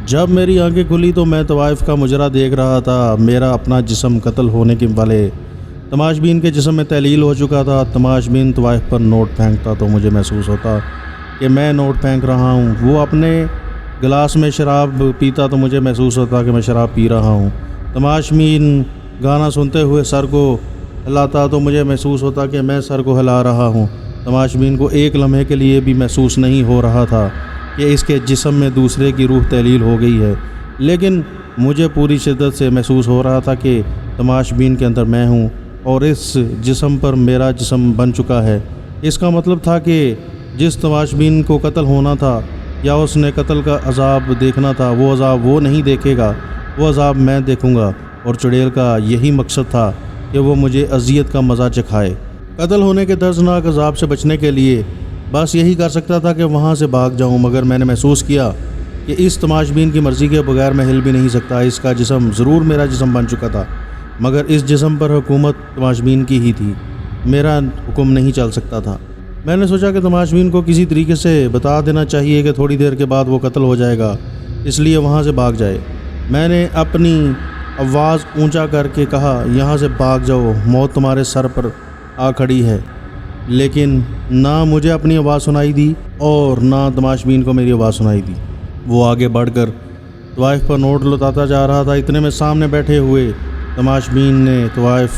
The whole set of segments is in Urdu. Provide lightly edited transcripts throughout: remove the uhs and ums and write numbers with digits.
جب میری آنکھیں کھلی تو میں طوائف کا مجرا دیکھ رہا تھا۔ میرا اپنا جسم قتل ہونے کے والے تماش بین کے جسم میں تحلیل ہو چکا تھا۔ تماش بین طوائف پر نوٹ پھینکتا تو مجھے محسوس ہوتا کہ میں نوٹ پھینک رہا ہوں۔ وہ اپنے گلاس میں شراب پیتا تو مجھے محسوس ہوتا کہ میں شراب پی رہا ہوں۔ تماش بین گانا سنتے ہوئے سر کو ہلاتا تو مجھے محسوس ہوتا کہ میں سر کو ہلا رہا ہوں۔ تماش بین کو ایک لمحے کے لیے بھی محسوس نہیں ہو رہا تھا کہ اس کے جسم میں دوسرے کی روح تحلیل ہو گئی ہے، لیکن مجھے پوری شدت سے محسوس ہو رہا تھا کہ تماش بین کے اندر میں ہوں اور اس جسم پر میرا جسم بن چکا ہے۔ اس کا مطلب تھا کہ جس تماش بین کو قتل ہونا تھا یا اس نے قتل کا عذاب دیکھنا تھا، وہ عذاب وہ نہیں دیکھے گا، وہ عذاب میں دیکھوں گا۔ اور چڑیل کا یہی مقصد تھا کہ وہ مجھے اذیت کا مزہ چکھائے۔ قتل ہونے کے دردناک عذاب سے بچنے کے لیے بس یہی کر سکتا تھا کہ وہاں سے بھاگ جاؤں، مگر میں نے محسوس کیا کہ اس تماش بین کی مرضی کے بغیر میں ہل بھی نہیں سکتا۔ اس کا جسم ضرور میرا جسم بن چکا تھا، مگر اس جسم پر حکومت تماش بین کی ہی تھی، میرا حکم نہیں چل سکتا تھا۔ میں نے سوچا کہ تماش بین کو کسی طریقے سے بتا دینا چاہیے کہ تھوڑی دیر کے بعد وہ قتل ہو جائے گا، اس لیے وہاں سے بھاگ جائے۔ میں نے اپنی آواز اونچا کر کے کہا، یہاں سے بھاگ جاؤ، موت تمہارے سر پر آ کھڑی ہے۔ لیکن نہ مجھے اپنی آواز سنائی دی اور نہ تماش بین کو میری آواز سنائی دی۔ وہ آگے بڑھ کر طوائف پر نوٹ لوٹاتا جا رہا تھا۔ اتنے میں سامنے بیٹھے ہوئے تماش بین نے طوائف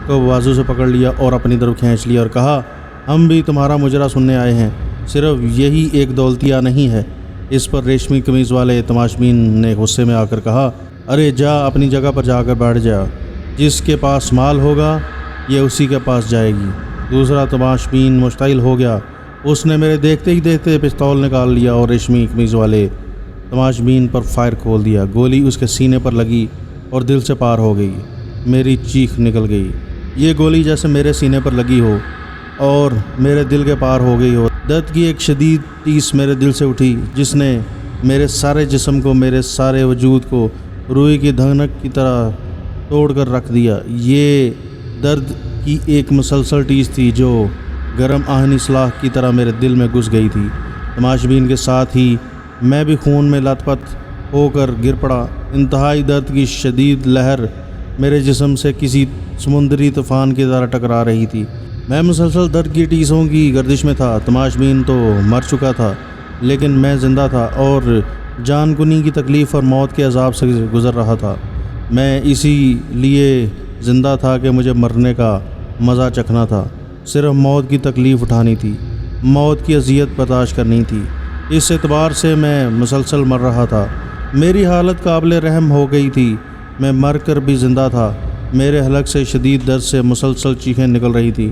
کو بازو سے پکڑ لیا اور اپنی طرف کھینچ لیا اور کہا، ہم بھی تمہارا مجرا سننے آئے ہیں، صرف یہی ایک دولتیہ نہیں ہے۔ اس پر ریشمی قمیض والے تماش بین نے غصے میں آ کر کہا، ارے جا اپنی جگہ پر جا کر بیٹھ جا، جس کے پاس مال ہوگا یہ اسی کے پاس جائے گی۔ دوسرا تماش بین مشتعل ہو گیا، اس نے میرے دیکھتے ہی دیکھتے پستول نکال لیا اور ریشمی قمیض والے تماش بین پر فائر کھول دیا۔ گولی اس کے سینے پر لگی اور دل سے پار ہو گئی۔ میری چیخ نکل گئی، یہ گولی جیسے میرے سینے پر لگی ہو اور میرے دل کے پار ہو گئی ہو۔ درد کی ایک شدید ٹیس میرے دل سے اٹھی، جس نے میرے سارے جسم کو، میرے سارے وجود کو روئی کی دھنک کی طرح توڑ کر رکھ دیا۔ یہ درد کی ایک مسلسل ٹیس تھی جو گرم آہنی سلاخ کی طرح میرے دل میں گھس گئی تھی۔ تماش بین کے ساتھ ہی میں بھی خون میں لت پت ہو کر گر پڑا۔ انتہائی درد کی شدید لہر میرے جسم سے کسی سمندری طوفان کی طرح ٹکرا رہی تھی۔ میں مسلسل درد کی ٹیسوں کی گردش میں تھا۔ تماش بین تو مر چکا تھا، لیکن میں زندہ تھا اور جان کنی کی تکلیف اور موت کے عذاب سے گزر رہا تھا۔ میں اسی لیے زندہ تھا کہ مجھے مرنے کا مزہ چکھنا تھا، صرف موت کی تکلیف اٹھانی تھی، موت کی اذیت برداشت کرنی تھی۔ اس اعتبار سے میں مسلسل مر رہا تھا۔ میری حالت قابل رحم ہو گئی تھی، میں مر کر بھی زندہ تھا۔ میرے حلق سے شدید درد سے مسلسل چیخیں نکل رہی تھی،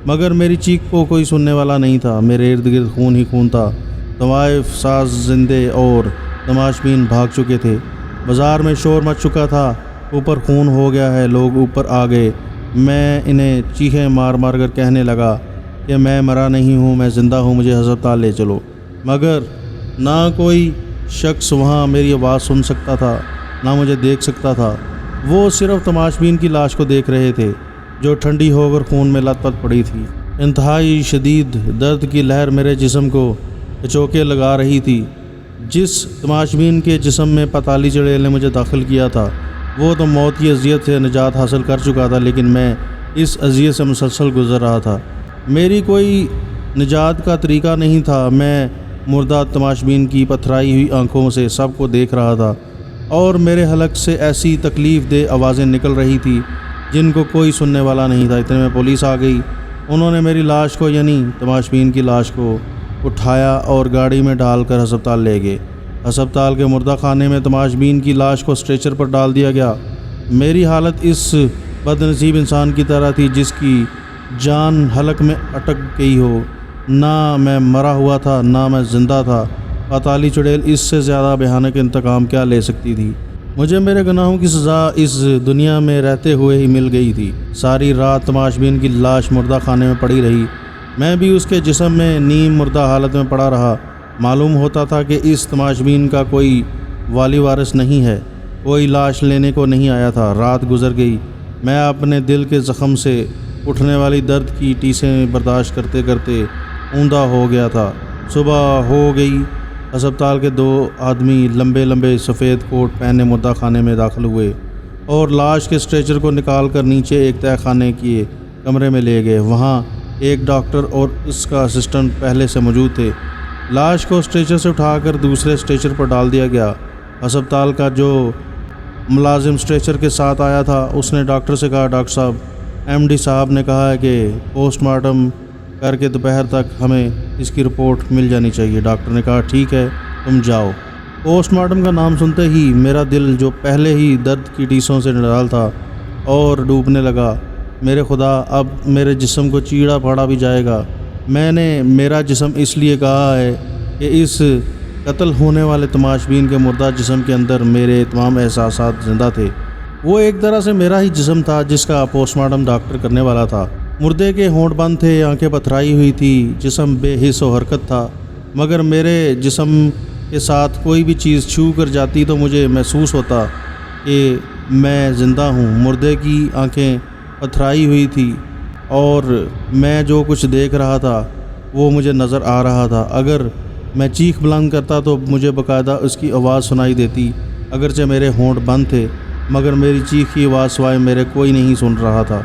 مگر میری چیخ کو کوئی سننے والا نہیں تھا۔ میرے ارد گرد خون ہی خون تھا۔ طوائف ساز زندے اور تماش بین بھاگ چکے تھے۔ بازار میں شور مچ چکا تھا، اوپر خون ہو گیا ہے، لوگ اوپر آ گئے۔ میں انہیں چیخیں مار مار کر کہنے لگا کہ میں مرا نہیں ہوں، میں زندہ ہوں، مجھے ہسپتال لے چلو، مگر نہ کوئی شخص وہاں میری آواز سن سکتا تھا، نہ مجھے دیکھ سکتا تھا۔ وہ صرف تماش بین کی لاش کو دیکھ رہے تھے جو ٹھنڈی ہو کر خون میں لت پت پڑی تھی۔ انتہائی شدید درد کی لہر میرے جسم کو چوکے لگا رہی تھی۔ جس تماش بین کے جسم میں پتالی چڑیل نے مجھے داخل کیا تھا، وہ تو موت کی اذیت سے نجات حاصل کر چکا تھا، لیکن میں اس اذیت سے مسلسل گزر رہا تھا۔ میری کوئی نجات کا طریقہ نہیں تھا۔ میں مردہ تماش بین کی پتھرائی ہوئی آنکھوں سے سب کو دیکھ رہا تھا اور میرے حلق سے ایسی تکلیف دہ آوازیں نکل رہی تھی جن کو کوئی سننے والا نہیں تھا۔ اتنے میں پولیس آ گئی۔ انہوں نے میری لاش کو، یعنی تماش بین کی لاش کو اٹھایا اور گاڑی میں ڈال کر ہسپتال لے گئے۔ ہسپتال کے مردہ خانے میں تماش بین کی لاش کو اسٹریچر پر ڈال دیا گیا۔ میری حالت اس بد نصیب انسان کی طرح تھی جس کی جان حلق میں اٹک گئی ہو۔ نہ میں مرا ہوا تھا، نہ میں زندہ تھا۔ پتالی چڑیل اس سے زیادہ بھیانک انتقام کیا لے سکتی تھی؟ مجھے میرے گناہوں کی سزا اس دنیا میں رہتے ہوئے ہی مل گئی تھی۔ ساری رات تماش بین کی لاش مردہ خانے میں پڑی رہی۔ میں بھی اس کے جسم میں نیم مردہ حالت میں پڑا رہا۔ معلوم ہوتا تھا کہ اس تماش بین کا کوئی والی وارث نہیں ہے، کوئی لاش لینے کو نہیں آیا تھا۔ رات گزر گئی۔ میں اپنے دل کے زخم سے اٹھنے والی درد کی ٹیسیں برداشت کرتے کرتے اوندا ہو گیا تھا۔ صبح ہو گئی اسپتال کے 2 آدمی لمبے لمبے سفید کوٹ پہنے مردہ خانے میں داخل ہوئے اور لاش کے اسٹریچر کو نکال کر نیچے ایک تہہ خانے کے کمرے میں لے گئے۔ وہاں ایک ڈاکٹر اور اس کا اسسٹنٹ پہلے سے موجود تھے۔ لاش کو اسٹریچر سے اٹھا کر دوسرے اسٹریچر پر ڈال دیا گیا۔ اسپتال کا جو ملازم اسٹریچر کے ساتھ آیا تھا اس نے ڈاکٹر سے کہا، ڈاکٹر صاحب، ایم ڈی صاحب نے کہا ہے کہ پوسٹ مارٹم کر کے دوپہر تک ہمیں اس کی رپورٹ مل جانی چاہیے۔ ڈاکٹر نے کہا، ٹھیک ہے، تم جاؤ۔ پوسٹ مارٹم کا نام سنتے ہی میرا دل جو پہلے ہی درد کی ٹیسوں سے نڈال تھا اور ڈوبنے لگا۔ میرے خدا، اب میرے جسم کو چیڑا پھاڑا بھی جائے گا۔ میں نے میرا جسم اس لیے کہا ہے کہ اس قتل ہونے والے تماشبین کے مردہ جسم کے اندر میرے تمام احساسات زندہ تھے۔ وہ ایک طرح سے میرا ہی جسم تھا جس کا پوسٹ مارٹم ڈاکٹر کرنے والا تھا۔ مردے کے ہونٹ بند تھے، آنکھیں پتھرائی ہوئی تھی، جسم بے حس و حرکت تھا، مگر میرے جسم کے ساتھ کوئی بھی چیز چھو کر جاتی تو مجھے محسوس ہوتا کہ میں زندہ ہوں۔ مردے کی آنکھیں پتھرائی ہوئی تھی اور میں جو کچھ دیکھ رہا تھا وہ مجھے نظر آ رہا تھا۔ اگر میں چیخ بلند کرتا تو مجھے باقاعدہ اس کی آواز سنائی دیتی، اگرچہ میرے ہونٹ بند تھے، مگر میری چیخ کی آواز سوائے میرے کوئی نہیں سن رہا تھا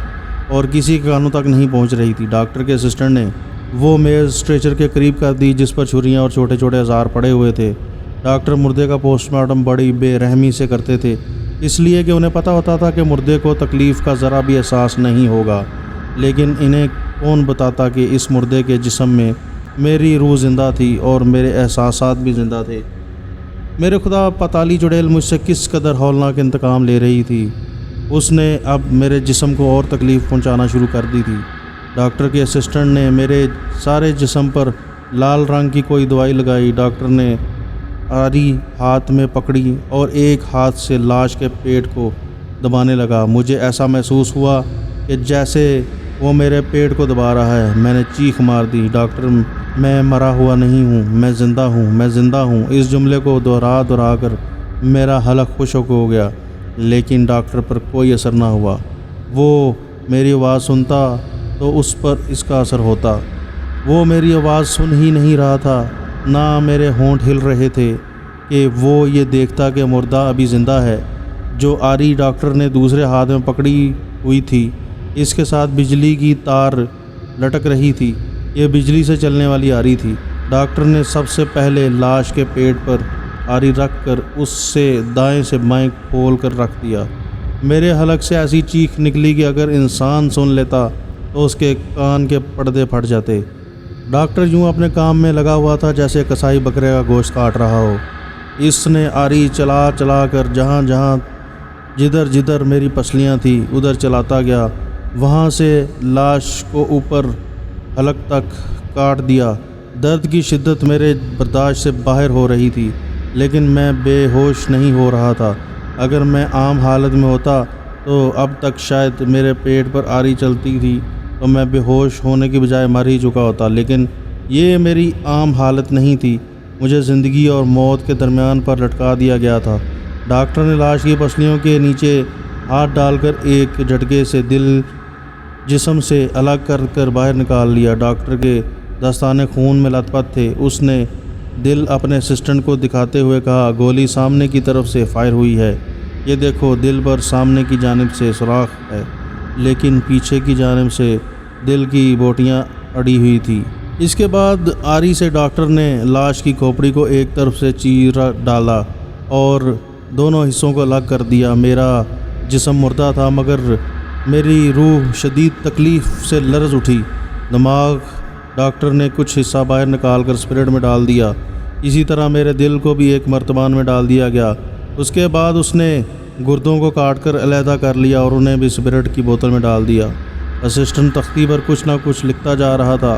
اور کسی کے کانوں تک نہیں پہنچ رہی تھی۔ ڈاکٹر کے اسسٹنٹ نے وہ میز اسٹریچر کے قریب کر دی جس پر چھریاں اور چھوٹے چھوٹے اوزار پڑے ہوئے تھے۔ ڈاکٹر مردے کا پوسٹ مارٹم بڑی بے رحمی سے کرتے تھے، اس لیے کہ انہیں پتہ ہوتا تھا کہ مردے کو تکلیف کا ذرا بھی احساس نہیں ہوگا، لیکن انہیں کون بتاتا کہ اس مردے کے جسم میں میری روح زندہ تھی اور میرے احساسات بھی زندہ تھے۔ میرے خدا، پتالی چڑیل مجھ سے کس قدر ہولناک انتقام لے رہی تھی۔ اس نے اب میرے جسم کو اور تکلیف پہنچانا شروع کر دی تھی۔ ڈاکٹر کے اسسٹنٹ نے میرے سارے جسم پر لال رنگ کی کوئی دوائی لگائی۔ ڈاکٹر نے آری ہاتھ میں پکڑی اور ایک ہاتھ سے لاش کے پیٹ کو دبانے لگا۔ مجھے ایسا محسوس ہوا کہ جیسے وہ میرے پیٹ کو دبا رہا ہے۔ میں نے چیخ مار دی، ڈاکٹر، میں مرا ہوا نہیں ہوں، میں زندہ ہوں، میں زندہ ہوں۔ اس جملے کو دہرا کر میرا حلق خشک ہو گیا، لیکن ڈاکٹر پر کوئی اثر نہ ہوا۔ وہ میری آواز سنتا تو اس پر اس کا اثر ہوتا۔ وہ میری آواز سن ہی نہیں رہا تھا، نہ میرے ہونٹ ہل رہے تھے کہ وہ یہ دیکھتا کہ مردہ ابھی زندہ ہے۔ جو آری ڈاکٹر نے دوسرے ہاتھ میں پکڑی ہوئی تھی، اس کے ساتھ بجلی کی تار لٹک رہی تھی۔ یہ بجلی سے چلنے والی آری تھی۔ ڈاکٹر نے سب سے پہلے لاش کے پیٹ پر آری رکھ کر اس سے دائیں سے بائیں کھول کر رکھ دیا۔ میرے حلق سے ایسی چیخ نکلی کہ اگر انسان سن لیتا تو اس کے کان کے پردے پھٹ جاتے۔ ڈاکٹر یوں اپنے کام میں لگا ہوا تھا جیسے کسائی بکرے کا گوشت کاٹ رہا ہو۔ اس نے آری چلا چلا کر جہاں جدھر جدھر میری پسلیاں تھیں ادھر چلاتا گیا۔ وہاں سے لاش کو اوپر حلق تک کاٹ دیا۔ درد کی شدت میرے برداشت سے باہر ہو رہی تھی، لیکن میں بے ہوش نہیں ہو رہا تھا۔ اگر میں عام حالت میں ہوتا تو اب تک شاید میرے پیٹ پر آری چلتی تھی تو میں بے ہوش ہونے کی بجائے مر ہی چکا ہوتا، لیکن یہ میری عام حالت نہیں تھی۔ مجھے زندگی اور موت کے درمیان پر لٹکا دیا گیا تھا۔ ڈاکٹر نے لاش کی پسلیوں کے نیچے ہاتھ ڈال کر ایک جھٹکے سے دل جسم سے الگ کر کر باہر نکال لیا۔ ڈاکٹر کے دستانے خون میں لت پت تھے۔ اس نے دل اپنے اسسٹنٹ کو دکھاتے ہوئے کہا، گولی سامنے کی طرف سے فائر ہوئی ہے، یہ دیکھو، دل پر سامنے کی جانب سے سوراخ ہے، لیکن پیچھے کی جانب سے دل کی بوٹیاں اڑی ہوئی تھی۔ اس کے بعد آری سے ڈاکٹر نے لاش کی کھوپڑی کو ایک طرف سے چیرا ڈالا اور دونوں حصوں کو الگ کر دیا۔ میرا جسم مردہ تھا، مگر میری روح شدید تکلیف سے لرز اٹھی۔ دماغ ڈاکٹر نے کچھ حصہ باہر نکال کر اسپرٹ میں ڈال دیا۔ اسی طرح میرے دل کو بھی ایک مرتبان میں ڈال دیا گیا۔ اس کے بعد اس نے گردوں کو کاٹ کر علیحدہ کر لیا اور انہیں بھی اسپرٹ کی بوتل میں ڈال دیا۔ اسسٹنٹ تختی پر کچھ نہ کچھ لکھتا جا رہا تھا۔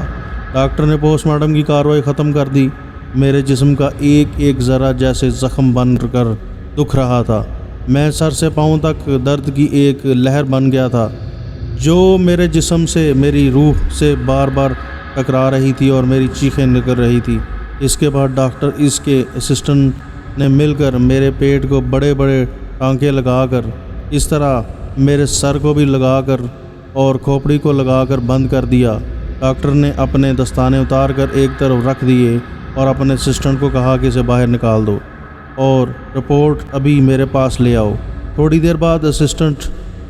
ڈاکٹر نے پوسٹ مارٹم کی کارروائی ختم کر دی۔ میرے جسم کا ایک ایک ذرہ جیسے زخم بن کر دکھ رہا تھا۔ میں سر سے پاؤں تک درد کی ایک لہر بن گیا تھا جو میرے جسم سے میری روح سے بار بار ٹکرا رہی تھی اور میری چیخیں نکل رہی تھی۔ اس کے بعد ڈاکٹر اس کے اسسٹنٹ نے مل کر میرے پیٹ کو بڑے بڑے ٹانکے لگا کر، اس طرح میرے سر کو بھی لگا کر اور کھوپڑی کو لگا کر بند کر دیا۔ ڈاکٹر نے اپنے دستانے اتار کر ایک طرف رکھ دیے اور اپنے اسسٹنٹ کو کہا کہ اسے باہر نکال دو اور رپورٹ ابھی میرے پاس لے آؤ۔ تھوڑی دیر بعد اسسٹنٹ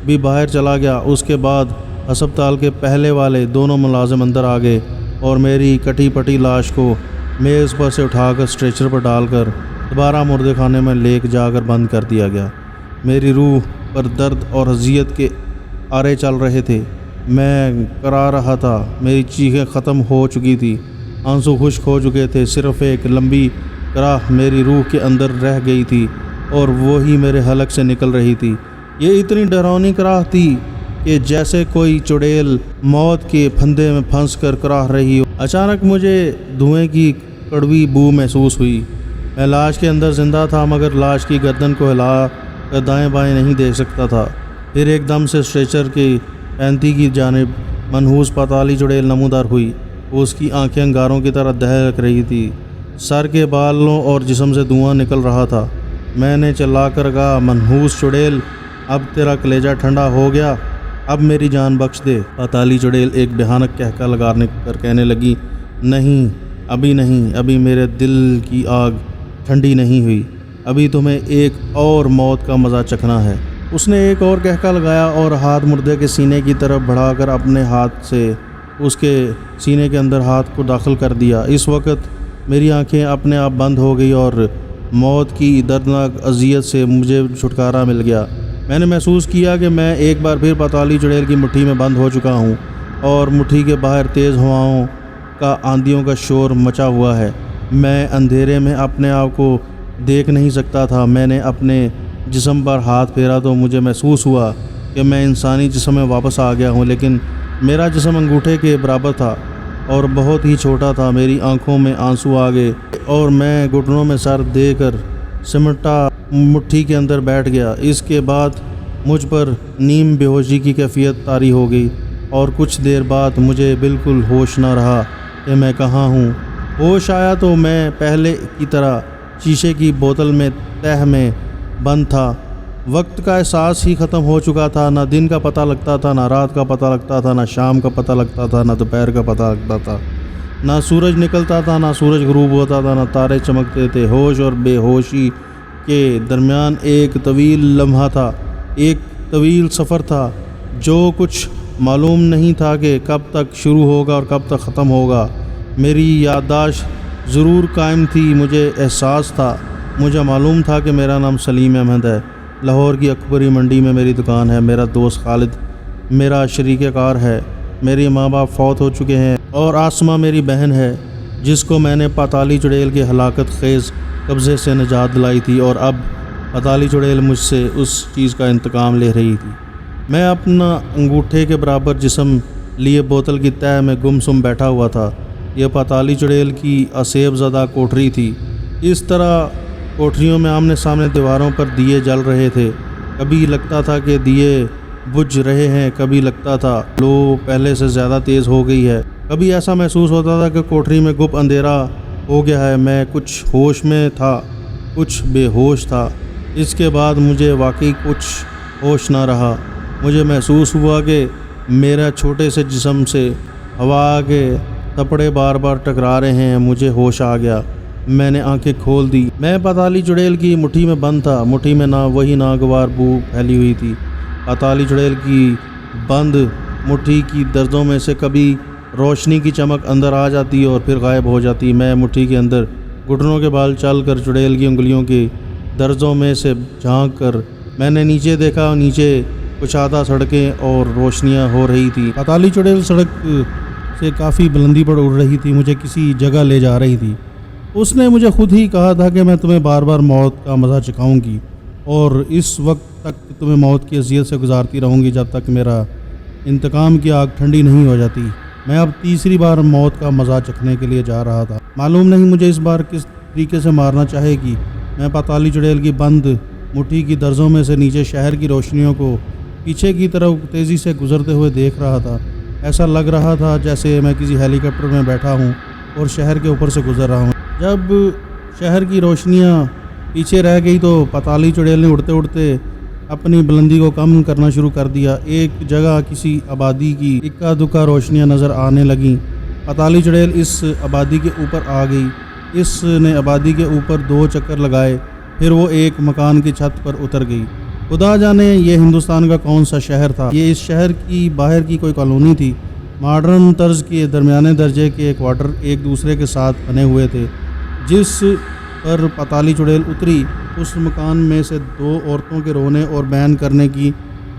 بھی باہر چلا گیا۔ اس کے بعد ہسپتال کے پہلے والے دونوں ملازم اندر آ گئے اور میری کٹی پٹی لاش کو میز پر سے اٹھا کر اسٹریچر پر ڈال کر دوبارہ مردے خانے میں لے جا کر بند کر دیا گیا۔ میری روح پر درد اور اذیت کے آرے چل رہے تھے۔ میں کرا رہا تھا، میری چیخیں ختم ہو چکی تھی، آنسو خشک ہو چکے تھے، صرف ایک لمبی کراہ میری روح کے اندر رہ گئی تھی اور وہی میرے حلق سے نکل رہی تھی۔ یہ اتنی ڈراؤنی کراہ تھی کہ جیسے کوئی چڑیل موت کے پھندے میں پھنس کر کراہ رہی ہو۔ اچانک مجھے دھوئیں کی کڑوی بو محسوس ہوئی۔ میں لاش کے اندر زندہ تھا مگر لاش کی گردن کو ہلا کر دائیں بائیں نہیں دیکھ سکتا تھا۔ پھر ایک دم سے اسٹریچر کی پینتی کی جانب منحوس پتالی چڑیل نمودار ہوئی۔ اس کی آنکھیں انگاروں کی طرح دہک رہی تھی، سر کے بالوں اور جسم سے دھواں نکل رہا تھا۔ میں نے چلا کر کہا، منحوس چڑیل، اب تیرا کلیجہ ٹھنڈا ہو گیا، اب میری جان بخش دے۔ پتالی چڑیل ایک بھیانک کہکا لگانے کر کہنے لگی، نہیں، ابھی نہیں، ابھی میرے دل کی آگ ٹھنڈی نہیں ہوئی، ابھی تمہیں ایک اور موت کا مزہ چکھنا ہے۔ اس نے ایک اور کہکا لگایا اور ہاتھ مردے کے سینے کی طرف بڑھا کر اپنے ہاتھ سے اس کے سینے کے اندر ہاتھ کو داخل کر دیا۔ اس وقت میری آنکھیں اپنے آپ بند ہو گئی اور موت کی دردناک اذیت سے مجھے چھٹکارا مل گیا۔ میں نے محسوس کیا کہ میں ایک بار پھر پتالی چڑیل کی مٹھی میں بند ہو چکا ہوں اور مٹھی کے باہر تیز ہواؤں کا آندھیوں کا شور مچا ہوا ہے۔ میں اندھیرے میں اپنے آپ کو دیکھ نہیں سکتا تھا۔ میں نے اپنے جسم پر ہاتھ پھیرا تو مجھے محسوس ہوا کہ میں انسانی جسم میں واپس آ گیا ہوں، لیکن میرا جسم انگوٹھے کے برابر تھا اور بہت ہی چھوٹا تھا۔ میری آنکھوں میں آنسو آ گئے اور میں گھٹنوں میں سر دے کر سمٹا مٹھی کے اندر بیٹھ گیا۔ اس کے بعد مجھ پر نیم بے ہوشی کی کیفیت طاری ہو گئی اور کچھ دیر بعد مجھے بالکل ہوش نہ رہا کہ میں کہاں ہوں۔ ہوش آیا تو میں پہلے کی طرح شیشے کی بوتل میں تہہ میں بند تھا۔ وقت کا احساس ہی ختم ہو چکا تھا، نہ دن کا پتہ لگتا تھا، نہ رات کا پتہ لگتا تھا، نہ شام کا پتہ لگتا تھا، نہ دوپہر کا پتہ لگتا تھا، نہ سورج نکلتا تھا، نہ سورج غروب ہوتا تھا، نہ تارے چمکتے تھے۔ ہوش اور بے ہوشی کے درمیان ایک طویل لمحہ تھا، ایک طویل سفر تھا جو کچھ معلوم نہیں تھا کہ کب تک شروع ہوگا اور کب تک ختم ہوگا۔ میری یادداشت ضرور قائم تھی، مجھے احساس تھا، مجھے معلوم تھا کہ میرا نام سلیم احمد ہے، لاہور کی اکبری منڈی میں میری دکان ہے، میرا دوست خالد میرا شریک کار ہے، میرے ماں باپ فوت ہو چکے ہیں اور آسمہ میری بہن ہے جس کو میں نے پتالی چڑیل کے ہلاکت خیز قبضے سے نجات دلائی تھی، اور اب پتالی چڑیل مجھ سے اس چیز کا انتقام لے رہی تھی۔ میں اپنا انگوٹھے کے برابر جسم لیے بوتل کی تہہ میں گم سم بیٹھا ہوا تھا۔ یہ پتالی چڑیل کی اسیب زدہ کوٹری تھی۔ اس طرح کوٹریوں میں آمنے سامنے دیواروں پر دیے جل رہے تھے۔ کبھی لگتا تھا کہ دیے بجھ رہے ہیں، کبھی لگتا تھا لو پہلے سے زیادہ تیز ہو گئی ہے، کبھی ایسا محسوس ہوتا تھا کہ کوٹری میں گپ اندھیرا ہو گیا ہے۔ میں کچھ ہوش میں تھا، کچھ بے ہوش تھا۔ اس کے بعد مجھے واقعی کچھ ہوش نہ رہا۔ مجھے محسوس ہوا کہ میرا چھوٹے سے جسم سے ہوا کے تپڑے بار بار ٹکرا رہے ہیں۔ مجھے ہوش آ گیا، میں نے آنکھیں کھول دی۔ میں پتالی چڑیل کی مٹھی میں بند تھا۔ مٹھی میں نہ وہی ناگوار بو پھیلی ہوئی تھی۔ پتالی چڑیل کی بند مٹھی کی درزوں میں سے کبھی روشنی کی چمک اندر آ جاتی اور پھر غائب ہو جاتی۔ میں مٹھی کے اندر گھٹنوں کے بال چل کر چڑیل کی انگلیوں کی درزوں میں سے جھانک کر میں نے نیچے دیکھا۔ نیچے کشادہ سڑکیں اور روشنیاں ہو رہی تھی۔ پتالی چڑیل سڑک سے کافی بلندی پر اڑ رہی تھی، مجھے کسی جگہ لے جا رہی تھی۔ اس نے مجھے خود ہی کہا تھا کہ میں تمہیں بار بار موت کا مزہ چکھاؤں گی اور اس وقت تک تمہیں موت کی اذیت سے گزارتی رہوں گی جب تک میرا انتقام کی آگ ٹھنڈی نہیں ہو جاتی۔ میں اب تیسری بار موت کا مزہ چکھنے کے لیے جا رہا تھا۔ معلوم نہیں مجھے اس بار کس طریقے سے مارنا چاہے گی۔ میں پتالی چڑیل کی بند مٹھی کی درزوں میں سے نیچے شہر کی روشنیوں کو پیچھے کی طرف تیزی سے گزرتے ہوئے دیکھ رہا تھا۔ ایسا لگ رہا تھا جیسے میں کسی ہیلی کاپٹر میں بیٹھا ہوں اور شہر کے اوپر سے گزر رہا ہوں۔ جب شہر کی روشنیاں پیچھے رہ گئی تو پتالی چڑیل نے اڑتے اڑتے اپنی بلندی کو کم کرنا شروع کر دیا۔ ایک جگہ کسی آبادی کی اکا دکا روشنیاں نظر آنے لگیں۔ پتالی چڑیل اس آبادی کے اوپر آ گئی اس نے آبادی کے اوپر 2 چکر لگائے، پھر وہ ایک مکان کی چھت پر اتر گئی۔ خدا جانے یہ ہندوستان کا کون سا شہر تھا۔ یہ اس شہر کی باہر کی کوئی کالونی تھی۔ ماڈرن طرز کے درمیانے درجے کے کوارٹر ایک دوسرے کے ساتھ بنے ہوئے تھے۔ جس پر پتالی چڑیل اتری، اس مکان میں سے 2 عورتوں کے رونے اور بین کرنے کی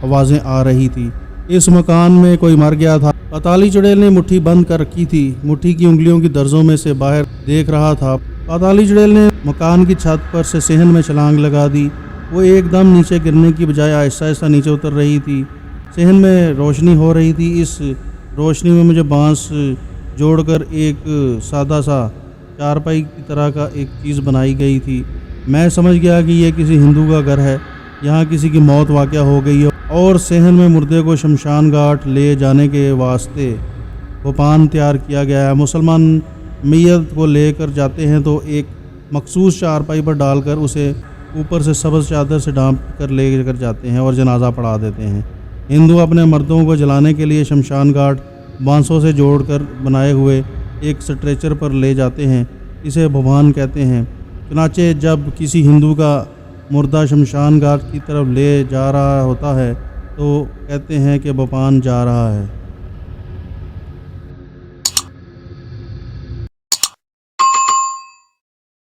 آوازیں آ رہی تھی۔ اس مکان میں کوئی مر گیا تھا۔ پتالی چڑیل نے مٹھی بند کر رکھی تھی، مٹھی کی انگلیوں کی درزوں میں سے باہر دیکھ رہا تھا۔ پتالی چڑیل نے مکان کی چھت پر سے صحن میں چھلانگ لگا دی۔ وہ ایک دم نیچے گرنے کی بجائے آہستہ آہستہ نیچے اتر رہی تھی۔ صحن میں روشنی ہو رہی تھی۔ اس روشنی میں مجھے بانس جوڑ کر ایک سادہ سا چارپائی کی طرح کا ایک چیز بنائی گئی تھی۔ میں سمجھ گیا کہ یہ کسی ہندو کا گھر ہے، یہاں کسی کی موت واقع ہو گئی ہے اور صحن میں مردے کو شمشان گھاٹ لے جانے کے واسطے بھوپان تیار کیا گیا ہے۔ مسلمان میت کو لے کر جاتے ہیں تو ایک مخصوص چارپائی پر ڈال کر اسے اوپر سے سبز چادر سے ڈھانپ کر لے کر جاتے ہیں اور جنازہ پڑھا دیتے ہیں۔ ہندو اپنے مردوں کو جلانے کے لیے شمشان گھاٹ بانسوں سے جوڑ کر بنائے ہوئے ایک سٹریچر پر لے جاتے ہیں، اسے بھوپان کہتے ہیں۔ چنانچہ جب کسی ہندو کا مردہ شمشان گھاٹ کی طرف لے جا رہا ہوتا ہے تو کہتے ہیں کہ بھوپان جا رہا ہے۔